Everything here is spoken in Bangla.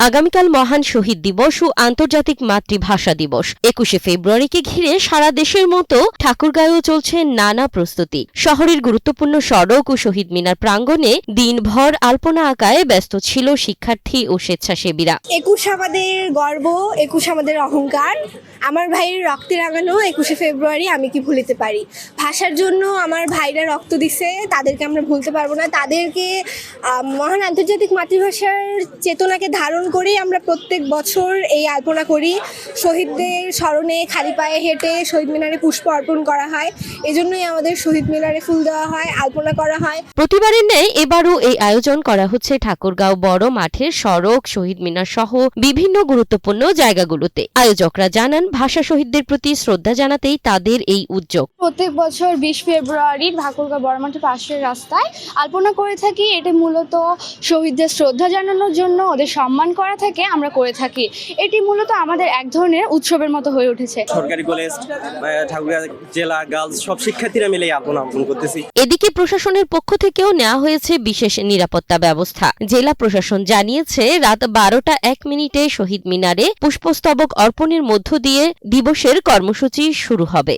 আগামীকাল মহান শহীদ দিবস ও আন্তর্জাতিক মাতৃভাষা দিবস। 21শে ফেব্রুয়ারিকে ঘিরে সারা দেশের মতো ঠাকুরগাঁয়েও চলছে নানা প্রস্তুতি। শহরের গুরুত্বপূর্ণ সড়ক ও শহীদ মিনার প্রাঙ্গণে দিনভর আলপনা আঁকায় ব্যস্ত ছিল শিক্ষার্থী ও স্বেচ্ছাসেবীরা। 21 আমাদের গর্ব, 21 আমাদের অহংকার। আমার ভাইয়ের রক্তে রাঙানো 21শে ফেব্রুয়ারি আমি কি ভুলিতে পারি। ভাষার জন্য আমার ভাইরা রক্ত দিছে, তাদেরকে আমরা ভুলতে পারবো না। তাদেরকে মহান আন্তর্জাতিক মাতৃভাষার চেতনাকে ধারণ করেই আমরা প্রত্যেক বছর এই আলপনা করি। শহীদদের স্মরণে খালি পায়ে হেঁটে শহীদ মিনারে পুষ্প অর্পণ করা হয়। এজন্যই আমাদের শহীদ মিনারে ফুল দেওয়া হয়, আলপনা করা হয়। প্রতিবারের ন্যায় এবারও এই আয়োজন করা হচ্ছে ঠাকুরগাঁও বড় মাঠের সড়ক, শহীদ মিনার সহ বিভিন্ন গুরুত্বপূর্ণ জায়গাগুলোতে। আয়োজকরা জানান, ভাষা শহীদদের প্রতি শ্রদ্ধা জানাতেই তাদের এই উদ্যোগ। প্রত্যেক বছর 20 ফেব্রুয়ারি ঠাকুরগাঁও বড় মাঠের পাশের রাস্তায় আলপনা করে থাকি। এটি মূলত শহীদদের শ্রদ্ধা জানানোর জন্য, ওদের সম্মান করা থেকে আমরা করে থাকি। এটি মূলত আমাদের এক ধরনের উৎসবের মতো হয়ে উঠেছে। সরকারি কলেজ, ঠাকুরগাঁও জেলা গার্লস সব শিক্ষার্থীরা মিলে আলপনা অর্পণ করতেছি। এদিকে প্রশাসনের পক্ষ থেকেও নেওয়া হয়েছে বিশেষ নিরাপত্তা ব্যবস্থা। জেলা প্রশাসন জানিয়েছে, রাত 12টা 1 মিনিটে শহীদ মিনারে পুষ্পস্তবক অর্পণের মধ্য দিয়ে দিবসের কর্মসূচি শুরু হবে।